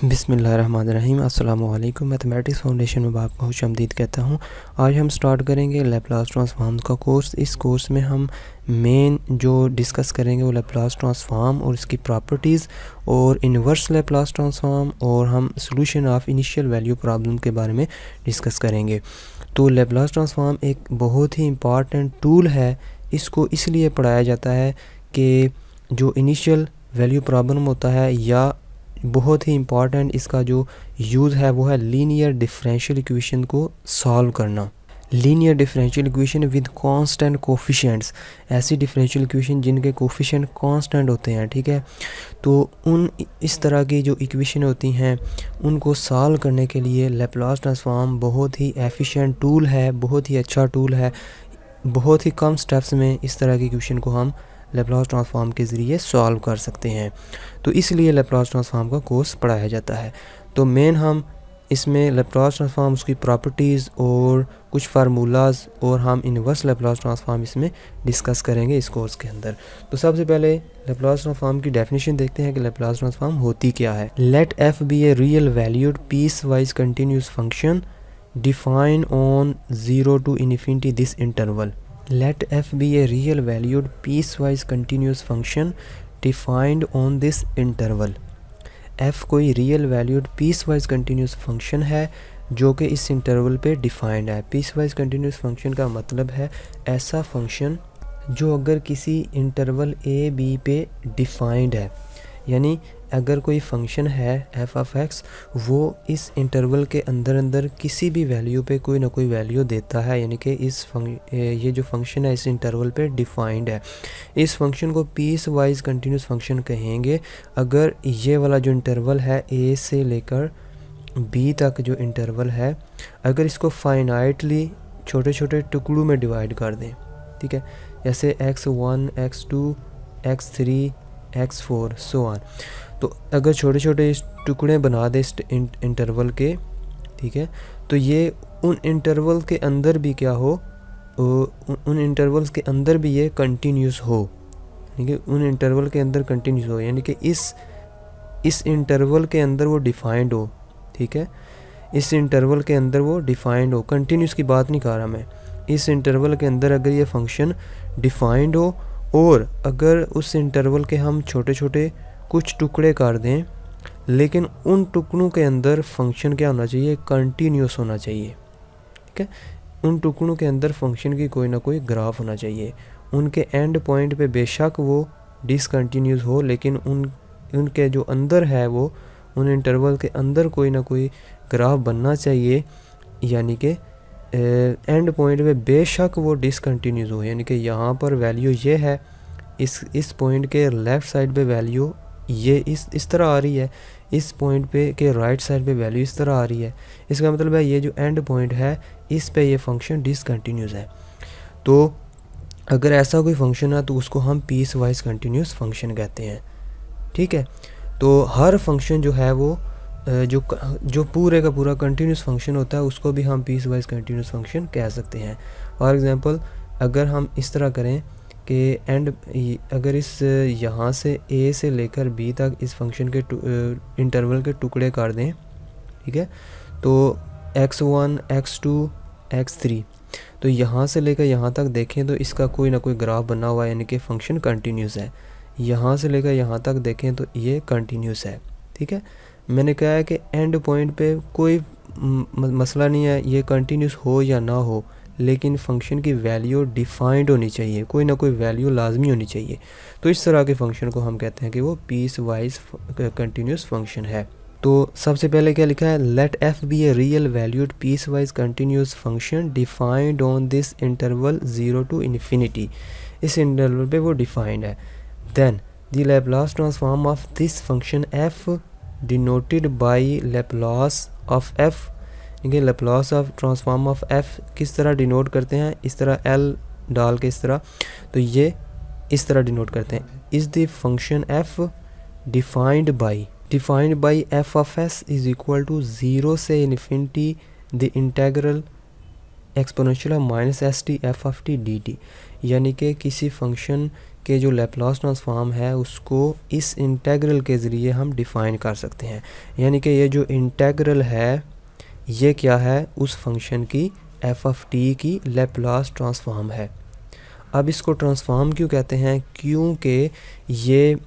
बिस्मिल्लाहिर्रहमानिर्रहीम। अस्सलामु अलैकुम। मैथमेटिक्स फाउंडेशन में आपको खुशामदीद कहता हूँ। आज हम स्टार्ट करेंगे लैप्लास ट्रांसफॉर्म्स का कोर्स। इस कोर्स में हम मेन जो डिस्कस करेंगे वो लैप्लास ट्रांसफॉर्म और इसकी प्रॉपर्टीज़ और इन्वर्स लैप्लास ट्रांसफॉर्म, और हम solution of initial value problem के बारे में डिस्कस करेंगे। तो लैप्लास ट्रांसफॉर्म एक बहुत ही इम्पॉर्टेंट टूल है। इसको इसलिए पढ़ाया जाता है कि जो इनिशियल वैल्यू प्रॉब्लम होता है, या बहुत ही इम्पॉर्टेंट इसका जो यूज़ है वो है लीनियर डिफरेंशियल इक्वेशन को सॉल्व करना। Linear differential equation with constant coefficients, ऐसी डिफरेंशियल इक्वेशन जिनके कोफिशिएंट कांस्टेंट होते हैं, ठीक है। तो इस तरह की जो इक्वेशन होती हैं उनको सॉल्व करने के लिए लैप्लास ट्रांसफॉर्म बहुत ही एफिशिएंट टूल है, बहुत ही अच्छा टूल है। बहुत ही कम स्टेप्स में इस तरह की इक्वेशन को हम लैप्लास ट्रांसफॉर्म के ज़रिए सॉल्व कर सकते हैं। तो इसलिए लैप्लास ट्रांसफॉर्म का कोर्स पढ़ाया जाता है। तो मेन हम इसमें लैप्लास ट्रांसफॉर्म, उसकी प्रॉपर्टीज़ और कुछ फार्मूलाज, और हम इनवर्स लैप्लास ट्रांसफॉर्म इसमें डिस्कस करेंगे इस कोर्स के अंदर। तो सबसे पहले लैप्लास ट्रांसफॉर्म की डेफिनेशन देखते हैं कि लैप्लास ट्रांसफॉर्म होती क्या है। Let F be a real valued piecewise continuous function define on 0 to infinity this interval. Let f be a real valued piecewise continuous function defined on this interval. f कोई real valued piecewise continuous function है जो कि इस interval पे defined है। Piecewise continuous function का मतलब है ऐसा फंक्शन जो अगर किसी इंटरवल ए बी पे डिफाइंड है, यानी अगर कोई फंक्शन है एफ ऑफ एक्स, वो इस इंटरवल के अंदर किसी भी वैल्यू पे कोई ना कोई वैल्यू देता है, यानी कि ये जो फंक्शन है इस इंटरवल पे डिफाइंड है। इस फंक्शन को पीस वाइज कंटिन्यूस फंक्शन कहेंगे अगर ये वाला जो इंटरवल है ए से लेकर बी तक जो इंटरवल है, अगर इसको फाइनाइटली छोटे छोटे टुकड़ों में डिवाइड कर दें, ठीक है, जैसे x1 x2 x3 x4 so on. तो अगर छोटे छोटे टुकड़े बना दे इस इंटरवल के, ठीक है, तो ये उन इंटरवल के अंदर भी क्या हो, उन इंटरवल्स के अंदर भी ये कंटिन्यूस हो, ठीक है, उन इंटरवल के अंदर कंटिन्यूस हो, यानी कि इस इंटरवल के अंदर वो डिफाइंड हो, ठीक है, इस इंटरवल के अंदर वो डिफाइंड हो। कंटिन्यूस की बात नहीं कर रहा मैं, इस इंटरवल के अंदर अगर ये फंक्शन डिफाइंड हो और अगर उस इंटरवल के हम छोटे छोटे कुछ टुकड़े कर दें, लेकिन उन टुकड़ों के अंदर फंक्शन क्या होना चाहिए, कंटिन्यूस होना चाहिए, ठीक है। उन टुकड़ों के अंदर फंक्शन की कोई ना कोई ग्राफ होना चाहिए। उनके एंड पॉइंट पे बेशक वो डिसकंटिन्यूस हो, लेकिन उनके जो अंदर है वो उन इंटरवल के अंदर कोई ना कोई ग्राफ बनना चाहिए, यानी कि एंड पॉइंट पे बेशक वो डिसकंटिन्यूस हो, यानी कि यहाँ पर वैल्यू ये है, इस पॉइंट के लेफ़्ट साइड पे वैल्यू ये इस तरह आ रही है, इस पॉइंट पे के राइट साइड पे वैल्यू इस तरह आ रही है। इसका मतलब है ये जो एंड पॉइंट है इस पे ये फंक्शन डिसकंटिन्यूस है। तो अगर ऐसा कोई फंक्शन है तो उसको हम पीस वाइज कंटिन्यूस फंक्शन कहते हैं, ठीक है। तो हर फंक्शन जो है वो जो पूरे का पूरा कंटिन्यूस फंक्शन होता है उसको भी हम पीस वाइज कंटिन्यूस फंक्शन कह सकते हैं। फॉर एग्जांपल अगर हम इस तरह करें कि अगर इस यहाँ से ए से लेकर बी तक इस फंक्शन के इंटरवल के टुकड़े कर दें, ठीक है, तो x1 x2 x3, तो यहाँ से लेकर यहाँ तक देखें तो इसका कोई ना कोई ग्राफ बना हुआ है, यानी कि फंक्शन कंटिन्यूस है। यहाँ से लेकर यहाँ तक देखें तो ये कंटिन्यूस है, ठीक है। मैंने कहा है कि एंड पॉइंट पे कोई मसला नहीं है ये कंटिन्यूस हो या ना हो, लेकिन फंक्शन की वैल्यू डिफाइंड होनी चाहिए, कोई ना कोई वैल्यू लाजमी होनी चाहिए। तो इस तरह के फंक्शन को हम कहते हैं कि वो पीस वाइज कंटिन्यूस फंक्शन है। तो सबसे पहले क्या लिखा है, let F be a real valued piecewise continuous function defined on this interval 0 to infinity। इस इंटरवल पे वो डिफाइंड है। Then the Laplace transform of this function F denoted by Laplace of F, ठीक है। Laplace of transform of F किस तरह denote करते हैं, इस तरह एल डाल के इस तरह, तो ये इस तरह डिनोट करते हैं, is the function F defined by F of S is equal to 0 से infinity the integral exponential of minus S T F of T D T, यानी कि किसी फंक्शन कि जो लैप्लास ट्रांसफॉर्म है उसको इस इंटेग्रल के ज़रिए हम डिफ़ाइन कर सकते हैं। यानी कि ये जो इंटेग्रल है ये क्या है, उस फंक्शन की एफ ऑफ टी की लैप्लास ट्रांसफॉर्म है। अब इसको ट्रांसफॉर्म क्यों कहते हैं, क्योंकि ये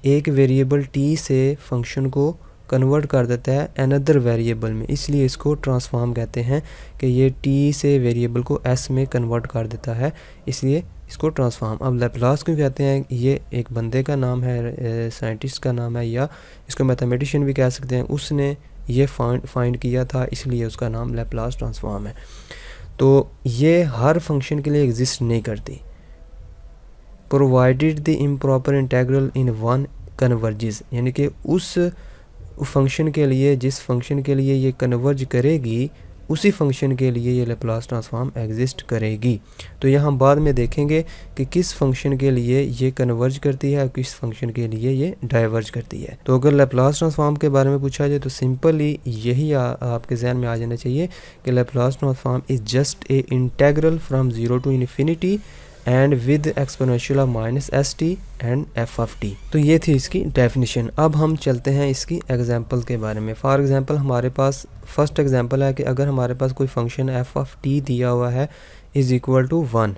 एक वेरिएबल टी से फंक्शन को कन्वर्ट कर देता है अनदर वेरिएबल में, इसलिए इसको ट्रांसफॉर्म कहते हैं कि ये टी से वेरिएबल को एस में कन्वर्ट कर देता है, इसलिए इसको ट्रांसफॉर्म। अब लैप्लास क्यों कहते हैं, ये एक बंदे का नाम है, साइंटिस्ट का नाम है, या इसको मैथमेटिशियन भी कह सकते हैं, उसने ये फाइंड किया था, इसलिए उसका नाम लैप्लास ट्रांसफॉर्म है। तो ये हर फंक्शन के लिए एग्जिस्ट नहीं करती। Provided the improper integral in one converges, यानी कि उस फंक्शन के लिए, जिस फंक्शन के लिए ये कन्वर्ज करेगी, उसी फंक्शन के लिए ये लैप्लास ट्रांसफॉर्म एग्जिस्ट करेगी। तो यह हम बाद में देखेंगे कि किस फंक्शन के लिए ये कन्वर्ज करती है और किस फंक्शन के लिए ये डाइवर्ज करती है। तो अगर लैप्लास ट्रांसफॉर्म के बारे में पूछा जाए तो सिंपली यही आपके जहन में आ जाना चाहिए कि Laplace transform is just a integral from 0 to infinity and with exponential of minus S T and F of T. तो ये थी इसकी डेफिनेशन। अब हम चलते हैं इसकी एग्जांपल के बारे में। फॉर एग्जांपल हमारे पास फर्स्ट एग्जांपल है कि अगर हमारे पास कोई फंक्शन एफ ऑफ टी दिया हुआ है is equal to 1,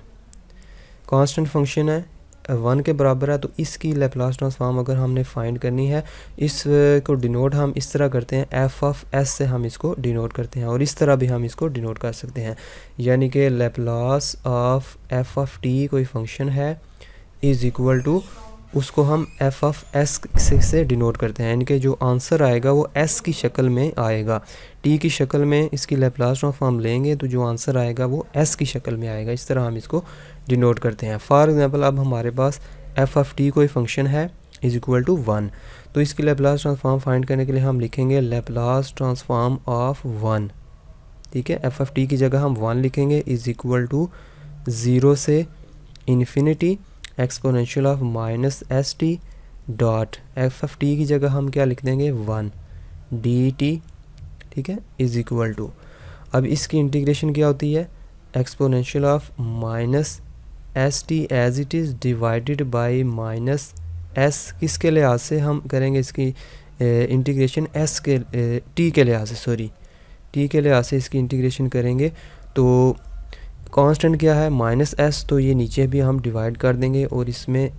constant function है, 1 के बराबर है, तो इसकी लैप्लास ट्रांसफॉर्म अगर हमने फाइंड करनी है, इस को डिनोट हम इस तरह करते हैं, एफ ऑफ एस से हम इसको डिनोट करते हैं, और इस तरह भी हम इसको डिनोट कर सकते हैं। यानी कि Laplace of F of T कोई फंक्शन है इज़ इक्वल टू, उसको हम एफ ऑफ एस से डिनोट करते हैं, यानी कि जो आंसर आएगा वो एस की शक्ल में आएगा। टी की शक्ल में इसकी लैप्लास ट्रांसफॉर्म लेंगे तो जो आंसर आएगा वो एस की शक्ल में आएगा। इस तरह हम इसको डिनोट करते हैं। फॉर एग्जांपल अब हमारे पास एफ ऑफ टी कोई फंक्शन है इज़ इक्वल टू 1, तो इसकी लैप्लास ट्रांसफॉर्म फाइंड करने के लिए हम लिखेंगे लैप्लास ट्रांसफॉर्म ऑफ 1। ठीक है, एफ ऑफ टी की जगह हम 1 लिखेंगे इज़ इक्वल टू 0 से infinity exponential of minus S T dot f of t की जगह हम क्या लिख देंगे 1 डी टी। ठीक है, इज़ इक्वल टू, अब इसकी इंटीग्रेशन क्या होती है, exponential of minus S T as it is divided by minus S, किसके लिहाज से हम करेंगे इसकी इंटीग्रेशन, एस के टी के लिहाज से, सॉरी टी के लिहाज से इसकी इंटीग्रेशन करेंगे। तो कांस्टेंट क्या है माइनस एस, तो ये नीचे भी हम डिवाइड कर देंगे, और इसमें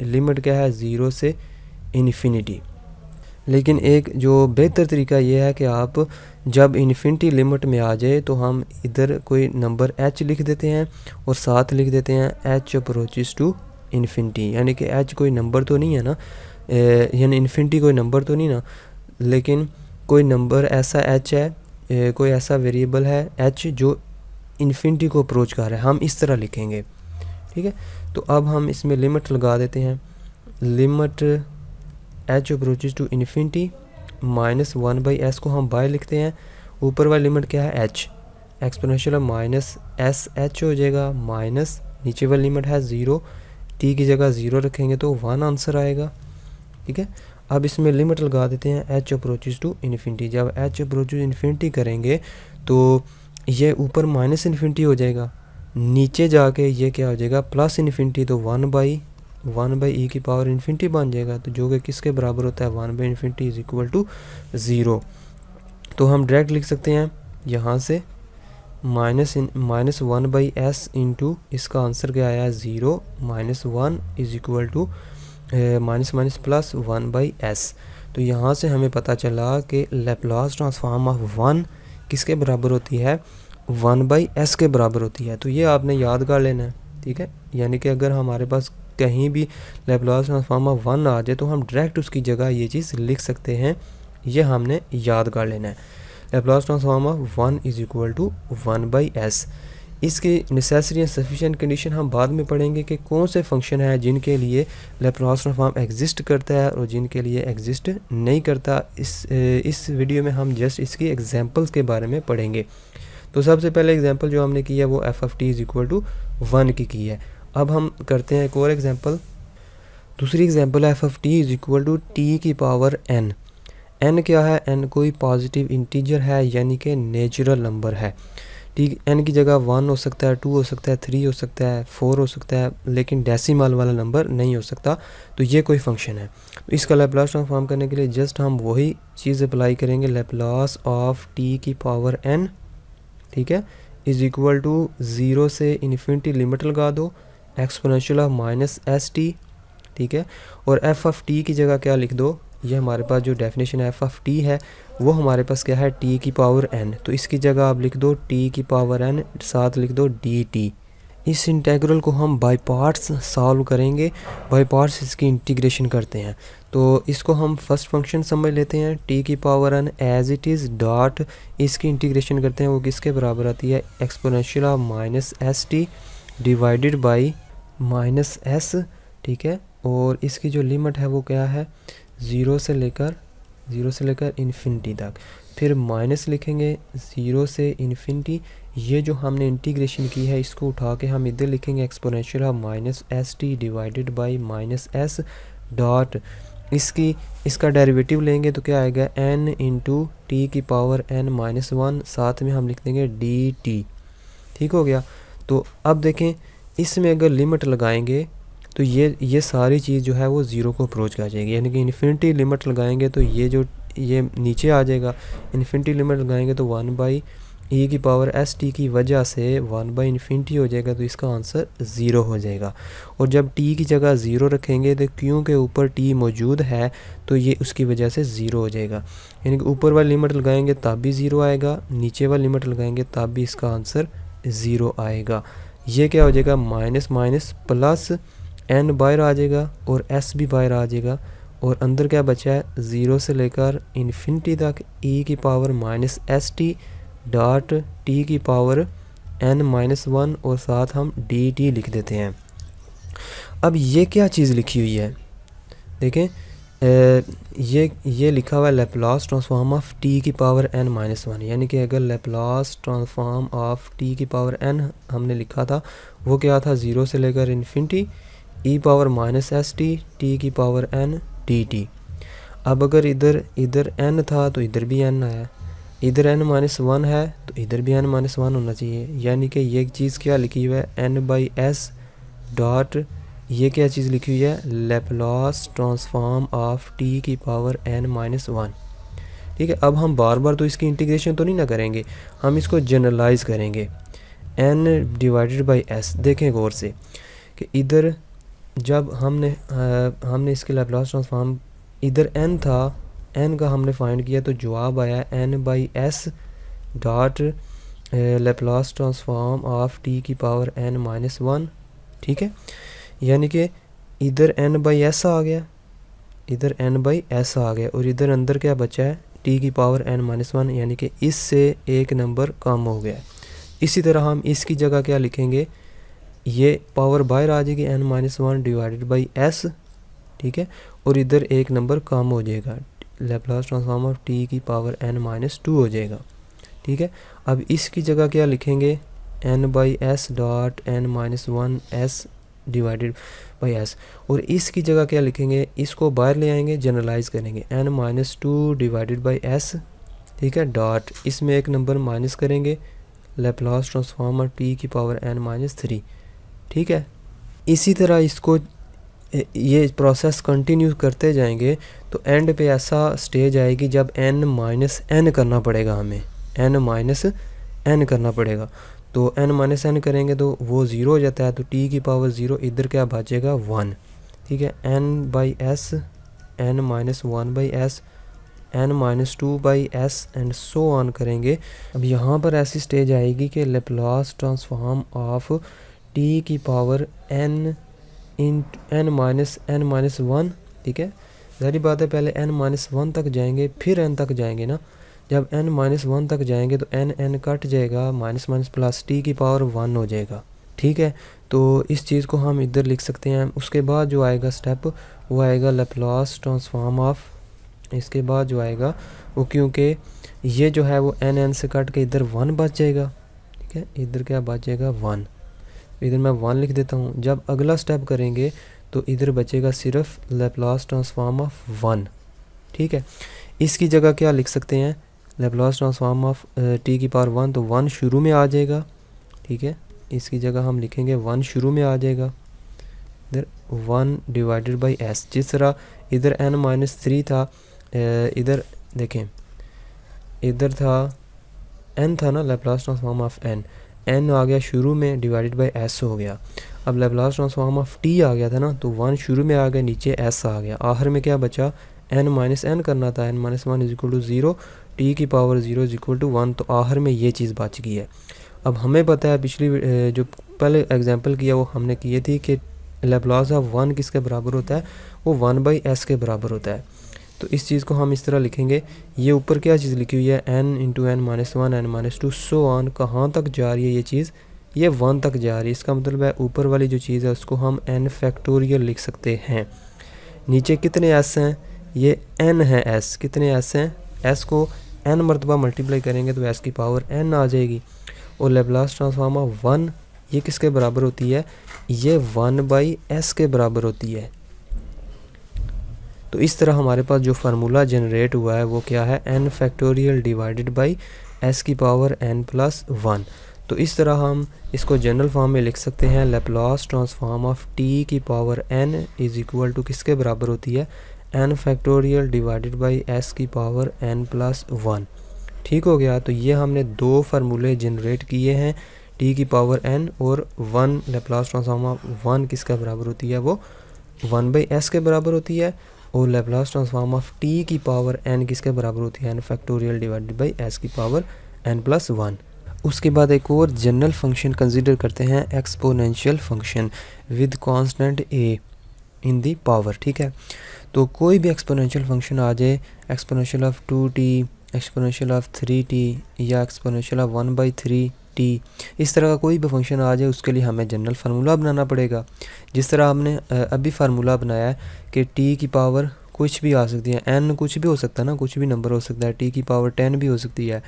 लिमिट क्या है 0 से इन्फिनिटी। लेकिन एक जो बेहतर तरीका ये है कि आप जब इन्फिनिटी लिमिट में आ जाए तो हम इधर कोई नंबर h लिख देते हैं और साथ लिख देते हैं h अप्रोचेस टू इन्फिनिटी, यानी कि h कोई नंबर तो नहीं है ना, यानी इन्फिनिटी कोई नंबर तो नहीं ना, लेकिन कोई नंबर ऐसा h है, कोई ऐसा वेरिएबल है h जो इन्फिनिटी को अप्रोच कर रहा है, हम इस तरह लिखेंगे। ठीक है, तो अब हम इसमें लिमिट लगा देते हैं, limit h approaches to infinity minus 1 by S को हम बाय लिखते हैं, ऊपर वाली लिमिट क्या है h, exponential minus S H हो जाएगा, माइनस नीचे वाली लिमिट है 0, t की जगह 0 रखेंगे तो 1 आंसर आएगा। ठीक है, अब इसमें लिमिट लगा देते हैं h अप्रोचेस टू इन्फिनिटी। जब h अप्रोचेस इन्फिनिटी करेंगे तो ये ऊपर माइनस इन्फिनिटी हो जाएगा, नीचे जाके ये क्या हो जाएगा प्लस इन्फिनिटी, तो 1 बाई ई की पावर इन्फिनिटी बन जाएगा, तो जो कि किसके बराबर होता है 1 by infinity is equal to 0। तो हम डायरेक्ट लिख सकते हैं यहाँ से माइनस 1 बाई एस इंटू इसका आंसर क्या आया 0 minus 1 is equal to minus minus plus 1 by S. तो यहाँ से हमें पता चला कि लैप्लास ट्रांसफॉर्म ऑफ 1 किसके बराबर होती है 1 बाई एस के बराबर होती है। तो ये आपने याद कर लेना है। ठीक है, यानी कि अगर हमारे पास कहीं भी लैप्लास ट्रांसफॉर्म ऑफ 1 आ जाए तो हम डायरेक्ट उसकी जगह ये चीज़ लिख सकते हैं, ये हमने याद कर लेना है। Laplace transform of 1 is equal to 1 by S. इसकी नेसेसरी एंड सफिशिएंट कंडीशन हम बाद में पढ़ेंगे कि कौन से फंक्शन है जिनके लिए लैप्लास ट्रांसफॉर्म एग्जिस्ट करता है और जिनके लिए एग्जिस्ट नहीं करता। इस वीडियो में हम जस्ट इसकी एग्जांपल्स के बारे में पढ़ेंगे। तो सबसे पहले एग्जांपल जो हमने की है वो F of T is equal to 1 की है। अब हम करते हैं एक और एग्जांपल। दूसरी एग्जांपल है F of T is equal to T की पावर n। n क्या है, n कोई पॉजिटिव इंटीजर है यानी कि नेचुरल नंबर है। ठीक, एन की जगह 1 हो सकता है, 2 हो सकता है, 3 हो सकता है, 4 हो सकता है, लेकिन डेसिमल वाला नंबर नहीं हो सकता। तो ये कोई फंक्शन है। तो इसका लैप्लास ट्रांसफॉर्म करने के लिए जस्ट हम वही चीज़ अप्लाई करेंगे, लैप्लास ऑफ टी की पावर n, ठीक है, इज़ इक्वल टू 0 से इन्फिनिटी लिमिट लगा दो exponential of minus S T, ठीक है। और एफ ऑफ टी की जगह क्या लिख दो, ये हमारे पास जो डेफिनेशन एफ ऑफ टी है वो हमारे पास क्या है, टी की पावर n, तो इसकी जगह आप लिख दो टी की पावर n, साथ लिख दो डी टी। इस इंटेग्रल को हम बाय पार्ट्स सॉल्व करेंगे, बाय पार्ट्स इसकी इंटीग्रेशन करते हैं। तो इसको हम फर्स्ट फंक्शन समझ लेते हैं, टी की power n as it is dot, इसकी इंटीग्रेशन करते हैं, वो किसके बराबर आती है, exponential of minus S T divided by minus S, ठीक है। और इसकी जो लिमिट है वो क्या है, ज़ीरो से लेकर इन्फिनिटी तक, फिर माइनस लिखेंगे 0 से इन्फिनिटी। ये जो हमने इंटीग्रेशन की है इसको उठा के हम इधर लिखेंगे exponential of minus S T divided by minus S dot, इसका डेरिवेटिव लेंगे तो क्या आएगा, n इंटू टी की पावर n माइनस 1, साथ में हम लिख देंगे डी टी। ठीक हो गया। तो अब देखें इसमें अगर लिमिट लगाएंगे तो ये सारी चीज़ जो है वो ज़ीरो को अप्रोच कर जाएगी, यानी कि इन्फिनिटी लिमिट लगाएंगे तो ये नीचे आ जाएगा, इन्फिनिटी लिमिट लगाएंगे तो 1 बाई ई की पावर एस टी की वजह से 1 बाई इन्फिनिटी हो जाएगा, तो इसका आंसर 0 हो जाएगा। और जब टी की जगह 0 रखेंगे तो क्योंकि ऊपर टी मौजूद है तो ये उसकी वजह से 0 हो जाएगा, यानी कि ऊपर वाली लिमिट लगाएंगे तब भी 0 आएगा, नीचे वाली लिमिट लगाएंगे तब भी इसका आंसर 0 आएगा। ये क्या हो जाएगा, माइनस माइनस प्लस n बाहर आ जाएगा और s भी बाहर आ जाएगा, और अंदर क्या बचा है, 0 से लेकर इन्फिनिटी तक e की power minus S T dot T की पावर n माइनस 1, और साथ हम डी टी लिख देते हैं। अब ये क्या चीज़ लिखी हुई है, देखें ये लिखा हुआ है लैप्लास ट्रांसफॉर्म ऑफ टी की पावर n माइनस 1, यानी कि अगर लैप्लास ट्रांसफॉर्म ऑफ टी की पावर n हमने लिखा था वो क्या था, 0 से लेकर infinity e power minus S T T की पावर n डी टी। अब अगर इधर n था तो इधर भी n आया, इधर n माइनस 1 है तो इधर भी n माइनस 1 होना चाहिए, यानी कि ये चीज़ क्या लिखी हुई है, n बाई एस डॉट, ये क्या चीज़ लिखी हुई है, लैप्लास ट्रांसफॉर्म ऑफ टी की पावर n माइनस 1। ठीक है। अब हम बार बार तो इसकी इंटीग्रेशन तो नहीं ना करेंगे, हम इसको जनरलाइज करेंगे, n डिवाइडेड बाई s। देखें गौर से कि इधर जब हमने इसके लैप्लास ट्रांसफॉर्म, इधर n था, n का हमने फाइंड किया तो जवाब आया n by S dot Laplace transform of t की पावर n माइनस 1। ठीक है, यानी कि इधर n बाई एस आ गया, इधर n बाई एस आ गया, और इधर अंदर क्या बचा है, t की पावर n माइनस 1, यानी कि इससे एक नंबर कम हो गया। इसी तरह हम इसकी जगह क्या लिखेंगे, ये पावर बाहर आ जाएगी n minus 1 divided by s, ठीक है, और इधर एक नंबर कम हो जाएगा, लैप्लास ट्रांसफॉर्म ऑफ टी की पावर n माइनस 2 हो जाएगा। ठीक है। अब इसकी जगह क्या लिखेंगे, n by S dot n minus 1 s divided by s, और इसकी जगह क्या लिखेंगे, इसको बाहर ले आएंगे, जनरलाइज करेंगे, n minus 2 divided by s, ठीक है, डॉट इसमें एक नंबर माइनस करेंगे, लैप्लास ट्रांसफॉर्म ऑफ टी की पावर n माइनस 3। ठीक है। इसी तरह इसको ये प्रोसेस कंटिन्यू करते जाएंगे तो एंड पे ऐसा स्टेज आएगी जब n माइनस n करना पड़ेगा, हमें n माइनस n करना पड़ेगा। तो n माइनस n करेंगे तो वो 0 हो जाता है, तो t की पावर 0, इधर क्या बचेगा 1। ठीक है, n by S, n minus 1 by S, n minus 2 by S and so on करेंगे। अब यहाँ पर ऐसी स्टेज आएगी कि लैप्लास ट्रांसफॉर्म ऑफ टी की पावर n माइनस 1। ठीक है, ज़ाहिर बात है पहले n माइनस 1 तक जाएंगे फिर n तक जाएंगे ना, जब n माइनस 1 तक जाएंगे तो n कट जाएगा, माइनस माइनस प्लस टी की पावर 1 हो जाएगा। ठीक है, तो इस चीज़ को हम इधर लिख सकते हैं। उसके बाद जो आएगा स्टेप वो आएगा लैप्लास ट्रांसफॉर्म ऑफ, इसके बाद जो आएगा वो, क्योंकि ये जो है वो n से कट के इधर 1 बच जाएगा। ठीक है, इधर क्या बच जाएगा 1, इधर मैं 1 लिख देता हूँ। जब अगला स्टेप करेंगे तो इधर बचेगा सिर्फ लैप्लास ट्रांसफॉर्म ऑफ 1। ठीक है, इसकी जगह क्या लिख सकते हैं, लेप्लास ट्रांसफॉर्म ऑफ टी की पावर 1, तो 1 शुरू में आ जाएगा, ठीक है। इसकी जगह हम लिखेंगे 1 शुरू में आ जाएगा, इधर 1 डिवाइडेड बाई एस। जिस तरह इधर n-3 था, इधर देखें, इधर था n था ना, लेप्लास ट्रांसफॉर्म ऑफ n आ गया शुरू में, डिवाइडेड बाई s हो गया। अब लेप्लास ट्रांसफॉर्म ऑफ t आ गया था ना, तो 1 शुरू में आ गया, नीचे s आ गया, आखिर में क्या बचा, n-n करना था, n-1 is equal to 0, t की पावर 0 इज इक्वल टू 1, तो आखिर में ये चीज़ बच गई है। अब हमें पता है, पिछली जो पहले एग्जांपल किया वो हमने किए थी कि लेप्लास ऑफ 1 किसके बराबर होता है, वो 1/s के बराबर होता है। तो इस चीज़ को हम इस तरह लिखेंगे, ये ऊपर क्या चीज़ लिखी हुई है, n into n-1 n-2 so on, कहाँ तक जा रही है ये चीज़, ये 1 तक जा रही है। इसका मतलब है ऊपर वाली जो चीज़ है उसको हम n फैक्टोरियल लिख सकते हैं। नीचे कितने s हैं, ये n है s, कितने s हैं, s को n मरतबा मल्टीप्लाई करेंगे तो s की पावर n आ जाएगी। और लेप्लास ट्रांसफॉर्म ऑफ 1 ये किसके बराबर होती है, ये 1/s के बराबर होती है। तो इस तरह हमारे पास जो फार्मूला जनरेट हुआ है वो क्या है, n factorial divided by s की पावर n+1। तो इस तरह हम इसको जनरल फॉर्म में लिख सकते हैं, लेप्लास ट्रांसफॉर्म ऑफ t की power n is equal to किसके बराबर होती है, n factorial divided by s की पावर n+1। ठीक हो गया। तो ये हमने दो फार्मूले जनरेट किए हैं, t की पावर n और 1 लेप्लास ट्रांसफॉर्म ऑफ 1 किसका बराबर होती है, वो 1/s के बराबर होती है, और लेप्लास ट्रांसफॉर्म ऑफ t की पावर n किसके बराबर होती है, n factorial divided by s की पावर n+1। उसके बाद एक और जनरल फंक्शन कंसीडर करते हैं, exponential function with constant a in the power. ठीक है, तो कोई भी एक्सपोनेंशियल फंक्शन आ जाए, exponential of 2t, exponential of 3t या एक्सपोनेंशियल ऑफ 1/3t, इस तरह का कोई भी फंक्शन आ जाए उसके लिए हमें जनरल फार्मूला बनाना पड़ेगा। जिस तरह हमने अभी फार्मूला बनाया है कि t की पावर कुछ भी आ सकती है, n कुछ भी हो सकता है ना, कुछ भी नंबर हो सकता है, t की पावर 10 भी हो सकती है,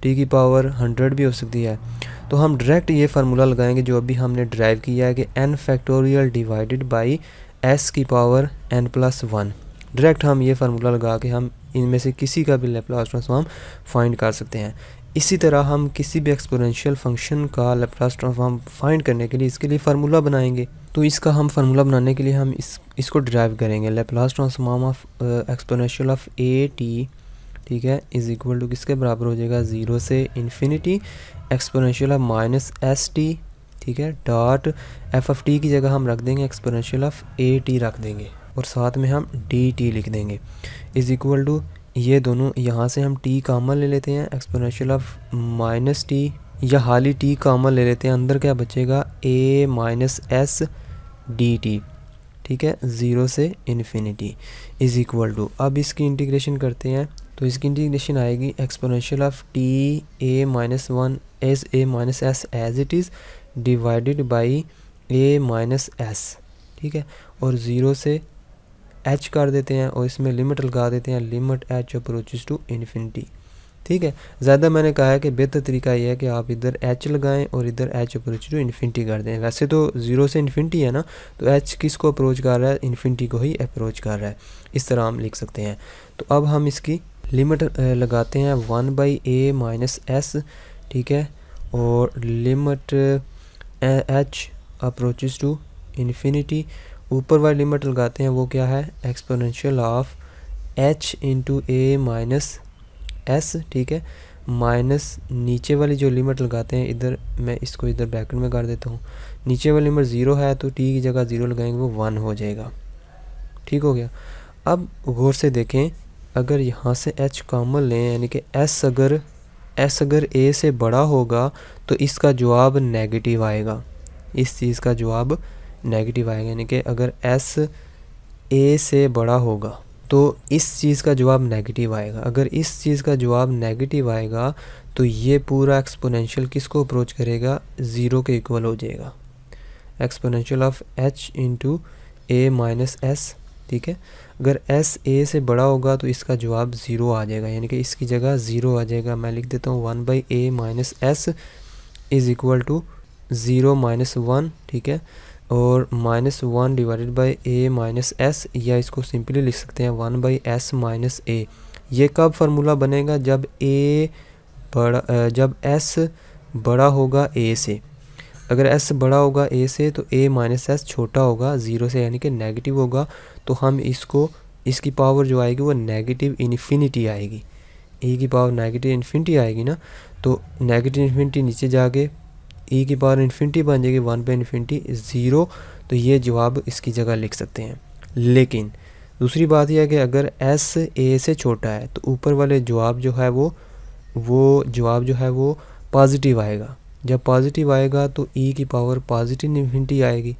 t की पावर 100 भी हो सकती है। तो हम डायरेक्ट ये फार्मूला लगाएंगे जो अभी हमने ड्राइव किया है कि n factorial divided by s की पावर n+1। डायरेक्ट हम ये फार्मूला लगा के हम इनमें से किसी का भी लैप्लास ट्रांसफॉर्म फाइंड कर सकते हैं। इसी तरह हम किसी भी एक्सपोनेंशियल फंक्शन का लैप्लास ट्रांसफॉर्म फाइंड करने के लिए इसके लिए फार्मूला बनाएंगे। तो इसका हम फार्मूला बनाने के लिए हम इसको ड्राइव करेंगे, Laplace transform of exponential of at, ठीक है, इज़ इक्वल टू किसके बराबर हो जाएगा, 0 से इन्फिनिटी एक्सपोनेंशियल ऑफ -st, ठीक है, डॉट f(t) की जगह हम रख देंगे एक्सपोनेंशियल ऑफ at रख देंगे और साथ में हम dt लिख देंगे, इज़ इक्वल टू ये दोनों यहाँ से हम t कॉमन ले लेते हैं, एक्सपोनेंशियल ऑफ -t या हाली t कॉमन ले लेते हैं, अंदर क्या बचेगा a-s dt, ठीक है, 0 से इन्फिनिटी इज़ इक्वल टू, अब इसकी इंटीग्रेशन करते हैं तो इसकी इंटीग्रेशन आएगी exponential of t a-1 as a-s as it is divided by a-s, ठीक है, और 0 से h कर देते हैं और इसमें लिमिट लगा देते हैं, limit h approaches to infinity. ठीक है, ज़्यादा मैंने कहा है कि बेहतर तरीका ये है कि आप इधर h लगाएं और इधर h अप्रोच टू इन्फिनिटी कर दें। वैसे तो 0 से इन्फिनिटी है ना, तो h किसको अप्रोच कर रहा है, इन्फिनिटी को ही अप्रोच कर रहा है, इस तरह हम लिख सकते हैं। तो अब हम इसकी लिमिट लगाते हैं 1/a-s, ठीक है, और limit h approaches to infinity, ऊपर वाली लिमिट लगाते हैं वो क्या है, exponential of h into a-s, ठीक है, माइनस नीचे वाली जो लिमिट लगाते हैं, इधर मैं इसको इधर ब्रैकेट में कर देता हूँ, नीचे वाली लिमिट 0 है तो t की जगह 0 लगाएंगे वो 1 हो जाएगा। ठीक हो गया। अब गौर से देखें, अगर यहाँ से h कॉमन लें, यानी कि s अगर a से बड़ा होगा तो इसका जवाब नेगेटिव आएगा, इस चीज़ का जवाब नेगेटिव आएगा, यानी कि अगर s a से बड़ा होगा तो इस चीज़ का जवाब नेगेटिव आएगा। अगर इस चीज़ का जवाब नेगेटिव आएगा तो ये पूरा एक्सपोनेंशियल किसको अप्रोच करेगा, 0 के इक्वल हो जाएगा, exponential of h into a-s, ठीक है। अगर s a से बड़ा होगा तो इसका जवाब 0 आ जाएगा, यानी कि इसकी जगह 0 आ जाएगा। मैं लिख देता हूँ 1/a-s इज़ इक्वल टू 0-1, ठीक है, और -1 डिवाइडेड बाई a-s, या इसको सिंपली लिख सकते हैं 1/s-a, ये कब फार्मूला बनेगा? जब जब s बड़ा होगा a से। अगर s बड़ा होगा a से तो a माइनस एस छोटा होगा 0 से, यानी कि नेगेटिव होगा। तो हम इसकी पावर जो आएगी वो नेगेटिव इन्फिनिटी आएगी, e की पावर नेगेटिव इन्फिनिटी आएगी ना। तो नेगेटिव इन्फिनिटी नीचे जाके e की पावर इन्फिनिटी बन जाएगी 1 पे इन्फिनिटी 0। तो ये जवाब इसकी जगह लिख सकते हैं। लेकिन दूसरी बात यह है कि अगर s a से छोटा है तो ऊपर वाले जवाब जो है वो जवाब जो है वो पॉजिटिव आएगा। जब पॉजिटिव आएगा तो e की पावर पॉजिटिव इन्फिनिटी आएगी।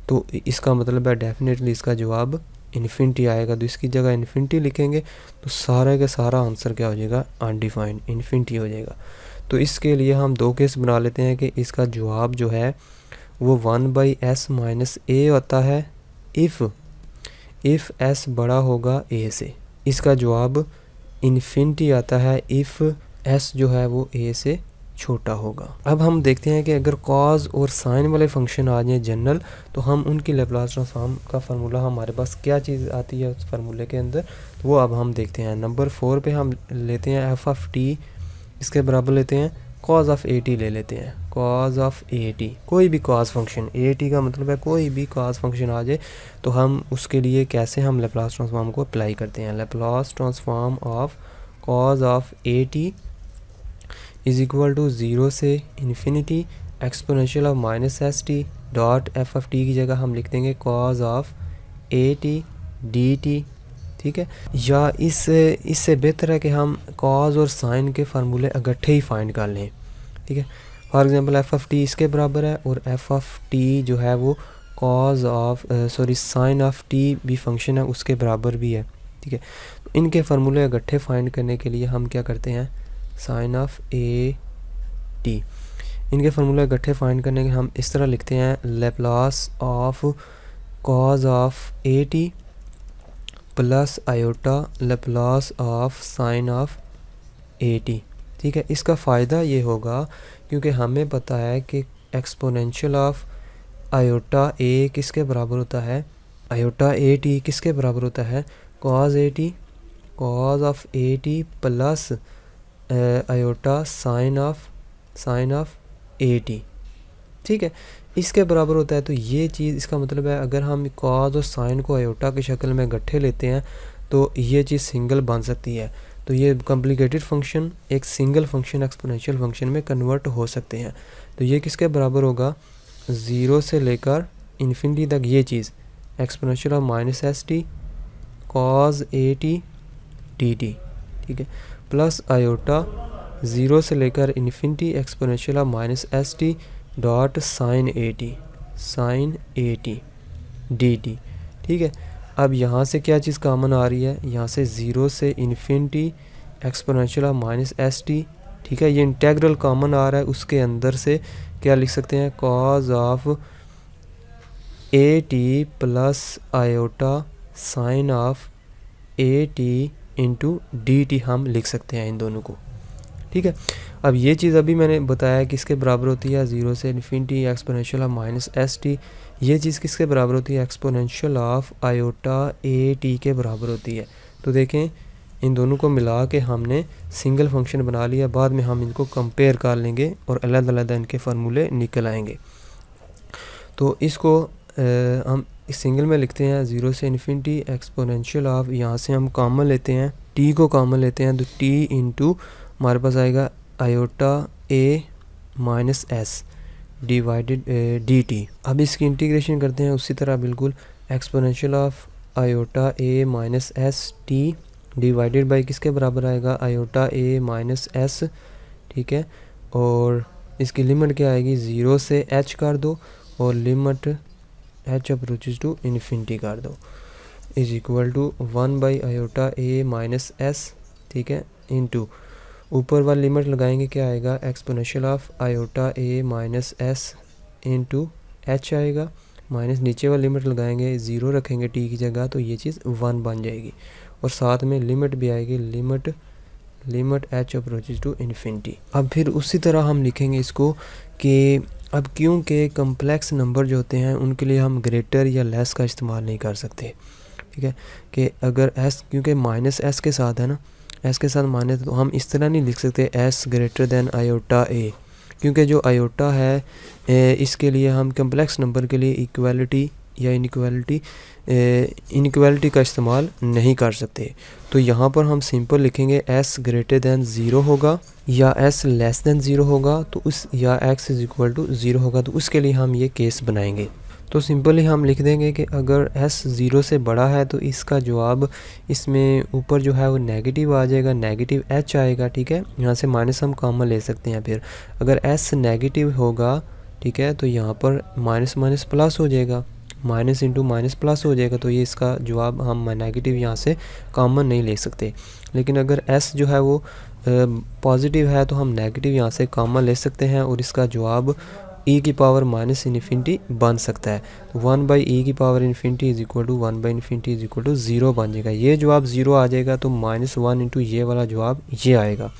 तो इसका मतलब है डेफिनेटली इसका जवाब इन्फिनिटी आएगा। तो इसकी जगह इन्फिनिटी लिखेंगे तो सारा का सारा आंसर क्या हो जाएगा? अनडिफाइंड इन्फिनिटी हो जाएगा। तो इसके लिए हम दो केस बना लेते हैं कि इसका जवाब जो है वो 1/s माइनस a होता है इफ़ s बड़ा होगा a से। इसका जवाब इन्फिनिटी आता है इफ़ s जो है वो a से छोटा होगा। अब हम देखते हैं कि अगर कॉज और साइन वाले फंक्शन आ जाए जनरल, तो हम उनकी लैप्लास ट्रांसफॉर्म का फार्मूला हमारे पास क्या चीज़ आती है उस फार्मूले के अंदर, तो वो अब हम देखते हैं। नंबर 4 पे हम लेते हैं f ऑफ t, इसके बराबर लेते हैं कॉज ऑफ a t ले लेते हैं। कॉज ऑफ a t, कोई भी कॉज फंक्शन, a t का मतलब है कोई भी कॉज फंक्शन आ जाए तो हम उसके लिए कैसे हम लैप्लास ट्रांसफॉर्म को अप्लाई करते हैं। Laplace transform of cos of a t is equal to 0 से infinity exponential of minus S T dot f of t की जगह हम लिख देंगे cos of a T D T. ठीक है, या इससे बेहतर है कि हम कॉज और साइन के फार्मूले इकट्ठे ही फाइंड कर लें। ठीक है, for example F of T इसके बराबर है और एफ ऑफ टी जो है वो cause of sine of T भी फंक्शन है उसके बराबर भी है। ठीक है, तो इनके फार्मूले इकट्ठे फाइंड करने के लिए हम क्या करते हैं, साइन ऑफ ए टी, इनके फार्मूला इकट्ठे फाइंड करने के हम इस तरह लिखते हैं Laplace of cos of a T plus iota Laplace of sine of a T. ठीक है, इसका फ़ायदा ये होगा क्योंकि हमें पता है कि एक्सपोनेंशियल ऑफ आयोटा ए किसके बराबर होता है, आयोटा ए टी किसके बराबर होता है, cause A T, cause of a T plus iota sine of a T. ठीक है, इसके बराबर होता है। तो ये चीज़, इसका मतलब है अगर हम कॉज और साइन को आयोटा की शक्ल में इकट्ठे लेते हैं तो ये चीज़ सिंगल बन सकती है। तो ये कॉम्प्लिकेटेड फंक्शन एक सिंगल फंक्शन एक्सपोनेंशियल फंक्शन में कन्वर्ट हो सकते हैं। तो ये किसके बराबर होगा, 0 से लेकर इन्फिनिटी तक ये चीज़ exponential of minus S T cos A T D T. ठीक है, प्लस आयोटा 0 से लेकर infinity exponential of minus S T dot sine A T D T. ठीक है, अब यहाँ से क्या चीज़ कॉमन आ रही है, यहाँ से 0 से infinity exponential of minus S T. ठीक है, ये इंटेग्रल कॉमन आ रहा है, उसके अंदर से क्या लिख सकते हैं, cause of a T plus iota sine of a T into D T हम लिख सकते हैं इन दोनों को। ठीक है, अब ये चीज़ अभी मैंने बताया कि इसके बराबर होती है 0 से infinity exponential of minus S T. ये चीज़ किसके बराबर होती है, exponential of iota A T के बराबर होती है। तो देखें इन दोनों को मिला के हमने सिंगल फंक्शन बना लिया, बाद में हम इनको कंपेयर कर लेंगे और अलग-अलग इनके फार्मूले निकल आएंगे। तो इसको हम सिंगल में लिखते हैं 0 से इन्फिनिटी एक्सपोनेंशियल ऑफ, यहाँ से हम कॉमन लेते हैं, टी को कॉमन लेते हैं तो टी इंटू हमारे पास आएगा आयोटा ए minus S divided D T. अब इसकी इंटीग्रेशन करते हैं उसी तरह बिल्कुल, exponential of iota A minus S T divided by किसके बराबर आएगा, आयोटा ए माइनस एस। ठीक है, और इसकी लिमिट क्या आएगी, 0 से एच कर दो और limit h approaches to infinity कर दो, is equal to 1 by iota A minus S. ठीक है, इनटू ऊपर वाली लिमिट लगाएंगे क्या आएगा, exponential of iota A minus s into h आएगा, माइनस नीचे वाली लिमिट लगाएंगे 0 रखेंगे टी की जगह तो ये चीज़ 1 बन जाएगी, और साथ में लिमिट भी आएगी, limit h approaches to infinity. अब फिर उसी तरह हम लिखेंगे इसको कि अब क्योंकि कम्प्लेक्स नंबर जो होते हैं उनके लिए हम ग्रेटर या लेस का इस्तेमाल नहीं कर सकते। ठीक है, कि अगर एस क्योंकि माइनस एस के साथ है ना, एस के साथ माने तो हम इस तरह नहीं लिख सकते एस ग्रेटर देन आयोटा ए, क्योंकि जो आयोटा है इसके लिए हम कम्प्लेक्स नंबर के लिए इक्वालिटी या इनइक्वालिटी का इस्तेमाल नहीं कर सकते। तो यहाँ पर हम सिंपल लिखेंगे s ग्रेटर दैन 0 होगा या s लेस दैन 0 होगा तो उस या x इज इक्वल टू 0 होगा, तो उसके लिए हम ये केस बनाएंगे। तो सिंपली हम लिख देंगे कि अगर s 0 से बड़ा है तो इसका जवाब इसमें ऊपर जो है वो नेगेटिव आ जाएगा, नेगेटिव h आएगा, ठीक है। यहाँ से माइनस हम कॉमन ले सकते हैं। फिर अगर s नेगेटिव होगा, ठीक है, तो यहाँ पर माइनस माइनस प्लस हो जाएगा, माइनस इंटू माइनस प्लस हो जाएगा, तो ये इसका जवाब हम नेगेटिव यहाँ से कॉमन नहीं ले सकते। लेकिन अगर s जो है वो पॉजिटिव है तो हम नेगेटिव यहाँ से कॉमन ले सकते हैं और इसका जवाब e की पावर माइनस इन्फिनिटी बन सकता है। 1 बाई ई की power infinity is equal to 1 by infinity is equal to 0 बन जाएगा। ये जवाब 0 आ जाएगा तो -1 इंटू ये वाला जवाब ये आएगा।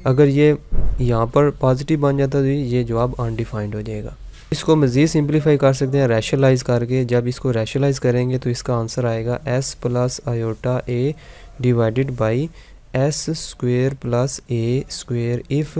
अगर ये यहाँ पर पॉजिटिव बन जाता तो ये जवाब अनडिफाइंड हो जाएगा। इसको मज़ीद सिंप्लीफाई कर सकते हैं रैशनलाइज करके। जब इसको रैशनलाइज करेंगे तो इसका आंसर आएगा s plus iota a divided by s square plus a square if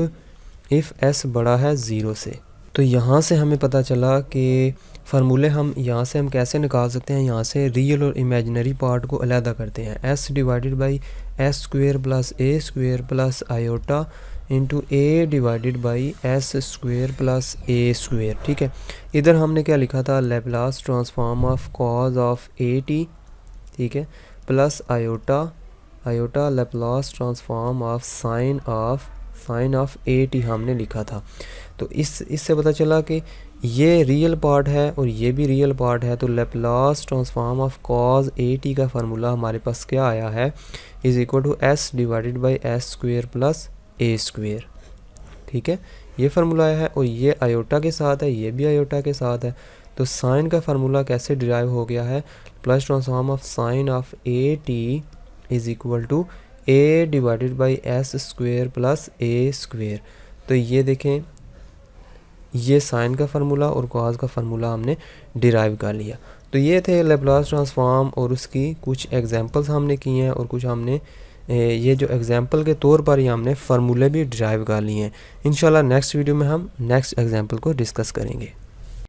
s बड़ा है 0 से। तो यहाँ से हमें पता चला कि फार्मूले हम यहाँ से हम कैसे निकाल सकते हैं। यहाँ से रियल और इमेजिनरी पार्ट को अलहदा करते हैं। s divided by s square plus a square plus iota into a divided by s square plus a square, ठीक है। इधर हमने क्या लिखा था, Laplace transform of cos of a t, ठीक है, plus iota Laplace transform of sine of a t हमने लिखा था। तो इससे पता चला कि ये रियल पार्ट है और ये भी रियल पार्ट है। तो Laplace transform of cos a t का फार्मूला हमारे पास क्या आया है, is equal to s divided by s square plus a square, ठीक है। ये फार्मूला आया है और ये आयोटा के साथ है, ये भी आयोटा के साथ है। तो साइन का फार्मूला कैसे डिराइव हो गया है, plus transform of sine of a t is equal to a divided by s square plus a square. तो ये देखें, ये साइन का फार्मूला और कॉज का फार्मूला हमने डिराइव कर लिया। तो ये थे लैपलास ट्रांसफॉर्म और उसकी कुछ एग्जांपल्स हमने की हैं और कुछ हमने ये जो एग्जांपल के तौर पर ही हमने फार्मूले भी डिराइव कर लिए हैं। इंशाल्लाह नेक्स्ट वीडियो में हम नेक्स्ट एग्जांपल को डिस्कस करेंगे।